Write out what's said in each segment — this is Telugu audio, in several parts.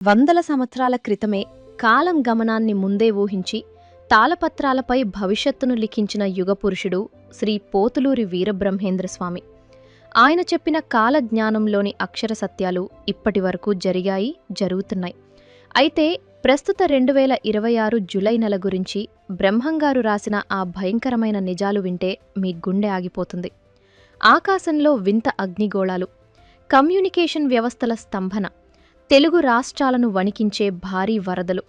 వందల సంవత్సరాల క్రితమే కాలం గమనాన్ని ముందే ఊహించి తాళపత్రాలపై భవిష్యత్తును లిఖించిన యుగపురుషుడు శ్రీ పోతులూరి వీరబ్రహ్మేంద్రస్వామి. ఆయన చెప్పిన కాలజ్ఞానంలోని అక్షర సత్యాలు ఇప్పటివరకు జరిగాయి, జరుగుతున్నాయి. అయితే ప్రస్తుత 2026 జులై నెల గురించి బ్రహ్మంగారు రాసిన ఆ భయంకరమైన నిజాలు వింటే మీ గుండె ఆగిపోతుంది. ఆకాశంలో వింత అగ్నిగోళాలు, కమ్యూనికేషన్ వ్యవస్థల స్తంభన, తెలుగు రాష్ట్రాలను వణికించే భారీ వరదలు,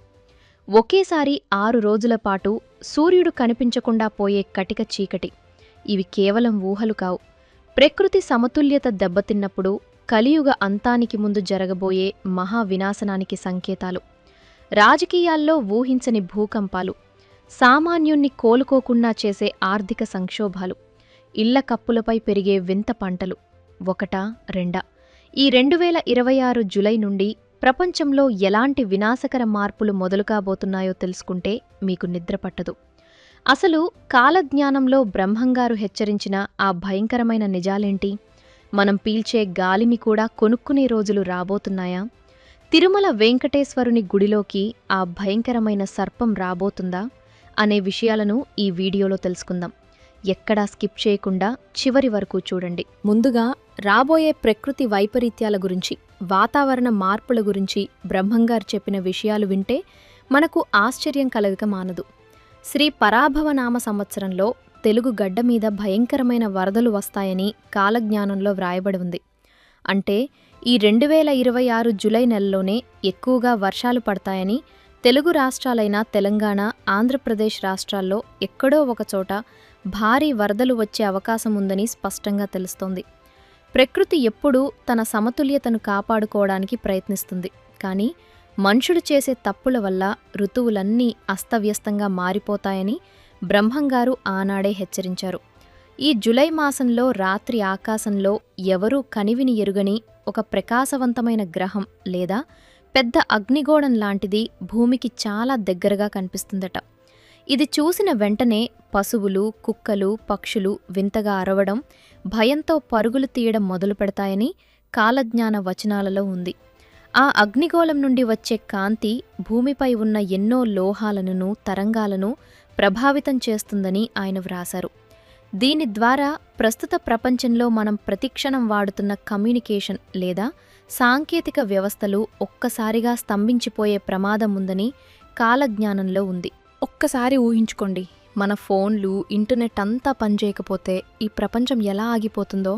ఒకేసారి 6 రోజుల పాటు సూర్యుడు కనిపించకుండా పోయే కటిక చీకటి. ఇవి కేవలం ఊహలు కావు. ప్రకృతి సమతుల్యత దెబ్బతిన్నప్పుడు కలియుగ అంతానికి ముందు జరగబోయే మహావినాశనానికి సంకేతాలు. రాజకీయాల్లో ఊహించని భూకంపాలు, సామాన్యుణ్ణి కోలుకోకుండా చేసే ఆర్థిక సంక్షోభాలు, ఇళ్ల కప్పులపై పెరిగే వింత పంటలు. ఒకటా రెండా? ఈ 2026 జులై నుండి ప్రపంచంలో ఎలాంటి వినాశకర మార్పులు మొదలుకాబోతున్నాయో తెలుసుకుంటే మీకు నిద్రపట్టదు. అసలు కాలజ్ఞానంలో బ్రహ్మంగారు హెచ్చరించిన ఆ భయంకరమైన నిజాలేంటి? మనం పీల్చే గాలిని కూడా కొనుక్కునే రోజులు రాబోతున్నాయా? తిరుమల వెంకటేశ్వరుని గుడిలోకి ఆ భయంకరమైన సర్పం రాబోతుందా అనే విషయాలను ఈ వీడియోలో తెలుసుకుందాం. ఎక్కడా స్కిప్ చేయకుండా చివరి వరకు చూడండి. ముందుగా రాబోయే ప్రకృతి వైపరీత్యాల గురించి, వాతావరణ మార్పుల గురించి బ్రహ్మంగారు చెప్పిన విషయాలు వింటే మనకు ఆశ్చర్యం కలగక మానదు. శ్రీ పరాభవనామ సంవత్సరంలో తెలుగు గడ్డ మీద భయంకరమైన వరదలు వస్తాయని కాలజ్ఞానంలో వ్రాయబడి ఉంది. అంటే ఈ 2026 జులై నెలలోనే ఎక్కువగా వర్షాలు పడతాయని, తెలుగు రాష్ట్రాలైన తెలంగాణ, ఆంధ్రప్రదేశ్ రాష్ట్రాల్లో ఎక్కడో ఒకచోట భారీ వరదలు వచ్చే అవకాశం ఉందని స్పష్టంగా తెలుస్తోంది. ప్రకృతి ఎప్పుడూ తన సమతుల్యతను కాపాడుకోవడానికి ప్రయత్నిస్తుంది. కానీ మనుషులు చేసే తప్పుల వల్ల ఋతువులన్నీ అస్తవ్యస్తంగా మారిపోతాయని బ్రహ్మంగారు ఆనాడే హెచ్చరించారు. ఈ జులై మాసంలో రాత్రి ఆకాశంలో ఎవరూ కనివిని ఎరుగని ఒక ప్రకాశవంతమైన గ్రహం లేదా పెద్ద అగ్నిగోళం లాంటిది భూమికి చాలా దగ్గరగా కనిపిస్తుందట. ఇది చూసిన వెంటనే పశువులు, కుక్కలు, పక్షులు వింతగా అరవడం, భయంతో పరుగులు తీయడం మొదలు పెడతాయని కాలజ్ఞాన వచనాలలో ఉంది. ఆ అగ్నిగోళం నుండి వచ్చే కాంతి భూమిపై ఉన్న ఎన్నో లోహాలను, తరంగాలను ప్రభావితం చేస్తుందని ఆయన వ్రాశారు. దీని ద్వారా ప్రస్తుత ప్రపంచంలో మనం ప్రతిక్షణం వాడుతున్న కమ్యూనికేషన్ లేదా సాంకేతిక వ్యవస్థలు ఒక్కసారిగా స్తంభించిపోయే ప్రమాదం ఉందని కాలజ్ఞానంలో ఉంది. ఒక్కసారి ఊహించుకోండి, మన ఫోన్లు, ఇంటర్నెట్ అంతా పనిచేయకపోతే ఈ ప్రపంచం ఎలా ఆగిపోతుందో.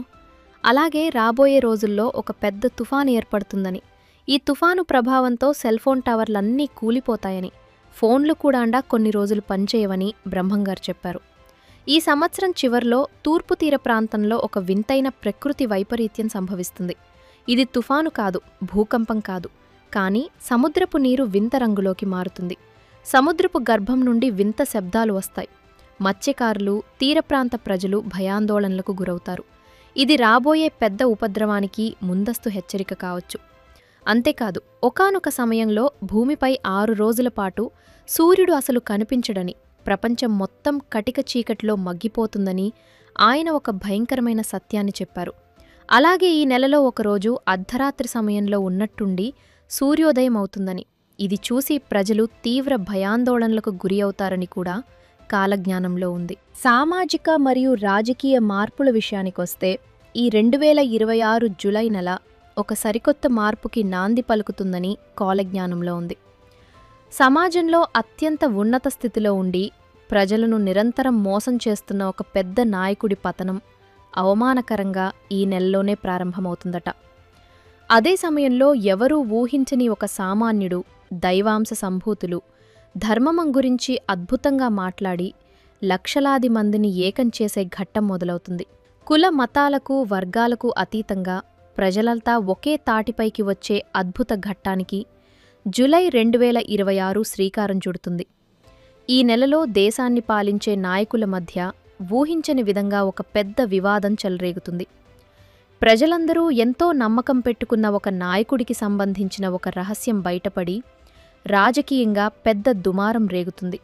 అలాగే రాబోయే రోజుల్లో ఒక పెద్ద తుఫాను ఏర్పడుతుందని, ఈ తుఫాను ప్రభావంతో సెల్ఫోన్ టవర్లన్నీ కూలిపోతాయని, ఫోన్లు కూడా కొన్ని రోజులు పనిచేయవని బ్రహ్మంగారు చెప్పారు. ఈ సంవత్సరం చివర్లో తూర్పు తీర ప్రాంతంలో ఒక వింతైన ప్రకృతి వైపరీత్యం సంభవిస్తుంది. ఇది తుఫాను కాదు, భూకంపం కాదు, కానీ సముద్రపు నీరు వింత రంగులోకి మారుతుంది. సముద్రపు గర్భం నుండి వింత శబ్దాలు వస్తాయి. మత్స్యకారులు, తీరప్రాంత ప్రజలు భయాందోళనలకు గురవుతారు. ఇది రాబోయే పెద్ద ఉపద్రవానికి ముందస్తు హెచ్చరిక కావచ్చు. అంతేకాదు, ఒకానొక సమయంలో భూమిపై 6 రోజుల పాటు సూర్యుడు అసలు కనిపించడని, ప్రపంచం మొత్తం కటిక చీకటిలో మగ్గిపోతుందని ఆయన ఒక భయంకరమైన సత్యాన్ని చెప్పారు. అలాగే ఈ నెలలో ఒకరోజు అర్ధరాత్రి సమయంలో ఉన్నట్టుండి సూర్యోదయం అవుతుందని, ఇది చూసి ప్రజలు తీవ్ర భయాందోళనలకు గురి అవుతారని కూడా కాలజ్ఞానంలో ఉంది. సామాజిక మరియు రాజకీయ మార్పుల విషయానికొస్తే ఈ 2026 జులై నెల ఒక సరికొత్త మార్పుకి నాంది పలుకుతుందని కాలజ్ఞానంలో ఉంది. సమాజంలో అత్యంత ఉన్నత స్థితిలో ఉండి ప్రజలను నిరంతరం మోసం చేస్తున్న ఒక పెద్ద నాయకుడి పతనం అవమానకరంగా ఈ నెలలోనే ప్రారంభమవుతుందట. అదే సమయంలో ఎవరూ ఊహించని ఒక సామాన్యుడు దైవాంశ సంభూతులు, ధర్మమం గురించి అద్భుతంగా మాట్లాడి లక్షలాది మందిని ఏకం చేసే ఘట్టం మొదలవుతుంది. కుల మతాలకు, వర్గాలకు అతీతంగా ప్రజలంతా ఒకే తాటిపైకి వచ్చే అద్భుత ఘట్టానికి జులై 2026 శ్రీకారం చుడుతుంది. ఈ నెలలో దేశాన్ని పాలించే నాయకుల మధ్య ఊహించని విధంగా ఒక పెద్ద వివాదం చెలరేగుతుంది. ప్రజలందరూ ఎంతో నమ్మకం పెట్టుకున్న ఒక నాయకుడికి సంబంధించిన ఒక రహస్యం బయటపడి రాజకీయంగా పెద్ద దుమారం రేగుతుంది.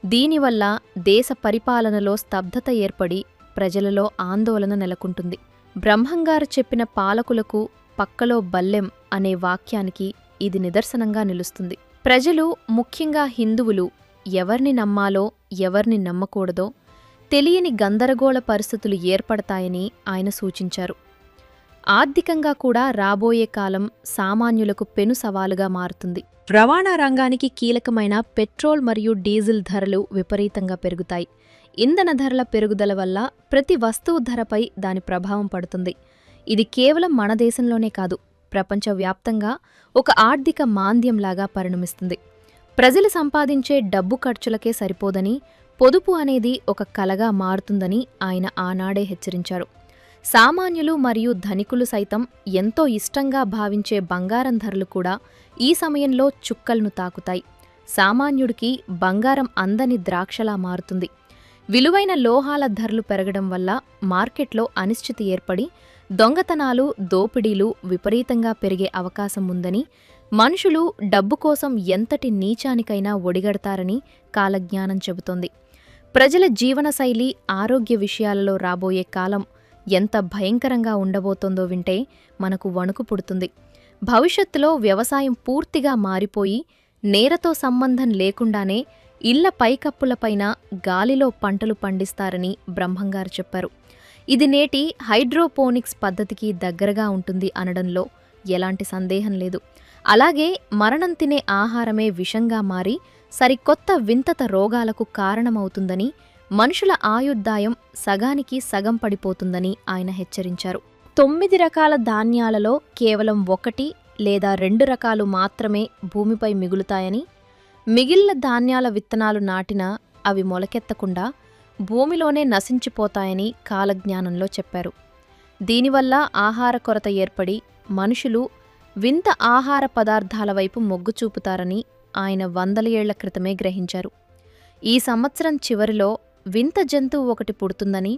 దీనివల్ల దేశ పరిపాలనలో స్తబ్దత ఏర్పడి ప్రజలలో ఆందోళన నెలకొంటుంది. బ్రహ్మంగారు చెప్పిన పాలకులకు పక్కలో బల్లెం అనే వాక్యానికి ఇది నిదర్శనంగా నిలుస్తుంది. ప్రజలు, ముఖ్యంగా హిందువులు, ఎవర్ని నమ్మాలో ఎవర్ని నమ్మకూడదో తెలియని గందరగోళ పరిస్థితులు ఏర్పడతాయని ఆయన సూచించారు. ఆర్థికంగా కూడా రాబోయే కాలం సామాన్యులకు పెను సవాలుగా మారుతుంది. రవాణా రంగానికి కీలకమైన పెట్రోల్ మరియు డీజిల్ ధరలు విపరీతంగా పెరుగుతాయి. ఇంధన ధరల పెరుగుదల వల్ల ప్రతి వస్తువు ధరపై దాని ప్రభావం పడుతుంది. ఇది కేవలం మన దేశంలోనే కాదు, ప్రపంచవ్యాప్తంగా ఒక ఆర్థిక మాంద్యంలాగా పరిణమిస్తుంది. ప్రజలు సంపాదించే డబ్బు ఖర్చులకే సరిపోదని, పొదుపు అనేది ఒక కలగా మారుతుందని ఆయన ఆనాడే హెచ్చరించారు. సామాన్యులు మరియు ధనికులు సైతం ఎంతో ఇష్టంగా భావించే బంగారం ధరలు కూడా ఈ సమయంలో చుక్కలను తాకుతాయి. సామాన్యుడికి బంగారం అందని ద్రాక్షలా మారుతుంది. విలువైన లోహాల ధరలు పెరగడం వల్ల మార్కెట్లో అనిశ్చితి ఏర్పడి దొంగతనాలు, దోపిడీలు విపరీతంగా పెరిగే అవకాశం ఉందని, మనుషులు డబ్బు కోసం ఎంతటి నీచానికైనా ఒడిగడతారని కాలజ్ఞానం చెబుతోంది. ప్రజల జీవనశైలి, ఆరోగ్య విషయాలలో రాబోయే కాలం ఎంత భయంకరంగా ఉండబోతోందో వింటే మనకు వణుకు పుడుతుంది. భవిష్యత్తులో వ్యవసాయం పూర్తిగా మారిపోయి నేరతో సంబంధం లేకుండానే ఇళ్ల పైకప్పులపైన గాలిలో పంటలు పండిస్తారని బ్రహ్మంగారు చెప్పారు. ఇది నేటి హైడ్రోపోనిక్స్ పద్ధతికి దగ్గరగా ఉంటుంది అనడంలో ఎలాంటి సందేహం లేదు. అలాగే మరణం తినే ఆహారమే విషంగా మారి సరికొత్త వింతత రోగాలకు కారణమవుతుందని, మనుషుల ఆయుర్దాయం సగానికి సగం పడిపోతుందని ఆయన హెచ్చరించారు. 9 రకాల ధాన్యాలలో కేవలం 1 లేదా 2 రకాలు మాత్రమే భూమిపై మిగులుతాయని, మిగిలిన ధాన్యాల విత్తనాలు నాటినా అవి మొలకెత్తకుండా భూమిలోనే నశించిపోతాయని కాలజ్ఞానంలో చెప్పారు. దీనివల్ల ఆహార కొరత ఏర్పడి మనుషులు వింత ఆహార పదార్థాల వైపు మొగ్గు చూపుతారని ఆయన 100 ఏళ్ల క్రితమే గ్రహించారు. ఈ సంవత్సరం చివరిలో వింత జంతువు ఒకటి పుడుతుందని,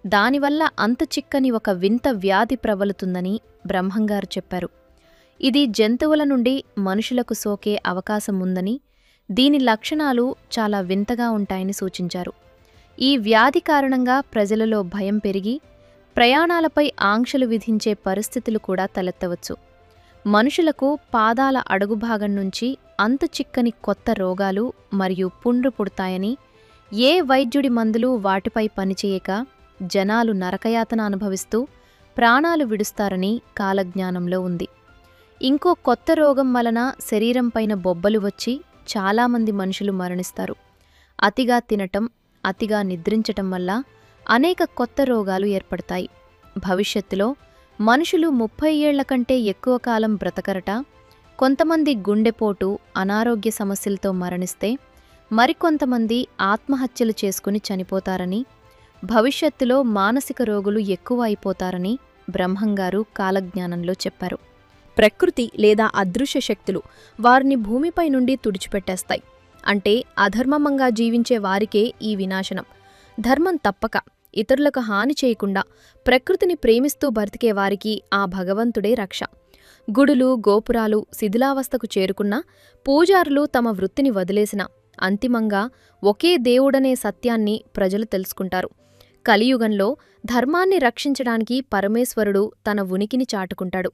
దానివల్ల అంతుచిక్కని ఒక వింత వ్యాధి ప్రబలుతుందని బ్రహ్మంగారు చెప్పారు. ఇది జంతువుల నుండి మనుషులకు సోకే అవకాశం ఉందని, దీని లక్షణాలు చాలా వింతగా ఉంటాయని సూచించారు. ఈ వ్యాధి కారణంగా ప్రజలలో భయం పెరిగి ప్రయాణాలపై ఆంక్షలు విధించే పరిస్థితులు కూడా తలెత్తవచ్చు. మనుషులకు పాదాల అడుగుభాగం నుంచి అంతుచిక్కని కొత్త రోగాలు మరియు పుండ్రు పుడతాయని, ఏ వైద్యుడి మందులు వాటిపై పనిచేయక జనాలు నరకయాతన అనుభవిస్తూ ప్రాణాలు విడుస్తారని కాలజ్ఞానంలో ఉంది. ఇంకో కొత్త రోగం వలన శరీరంపైన బొబ్బలు వచ్చి చాలామంది మనుషులు మరణిస్తారు. అతిగా తినటం, అతిగా నిద్రించటం వల్ల అనేక కొత్త రోగాలు ఏర్పడతాయి. భవిష్యత్తులో మనుషులు 30 ఏళ్ల కంటే ఎక్కువ కాలం బ్రతకరట. కొంతమంది గుండెపోటు, అనారోగ్య సమస్యలతో మరణిస్తే మరికొంతమంది ఆత్మహత్యలు చేసుకుని చనిపోతారని, భవిష్యత్తులో మానసిక రోగులు ఎక్కువ అయిపోతారని బ్రహ్మంగారు కాలజ్ఞానంలో చెప్పారు. ప్రకృతి లేదా అదృశ్య శక్తులు వారిని భూమిపై నుండి తుడిచిపెట్టేస్తాయి. అంటే అధర్మమంగా జీవించే వారికే ఈ వినాశనం. ధర్మం తప్పక, ఇతరులకు హాని చేయకుండా ప్రకృతిని ప్రేమిస్తూ బ్రతికే వారికి ఆ భగవంతుడే రక్ష. గుడులు, గోపురాలు శిథిలావస్థకు చేరుకున్నా, పూజారులు తమ వృత్తిని వదిలేసినా అంతిమంగా ఒకే దేవుడనే సత్యాన్ని ప్రజలు తెలుసుకుంటారు. కలియుగంలో ధర్మాన్ని రక్షించడానికి పరమేశ్వరుడు తన ఉనికిని చాటుకుంటాడు.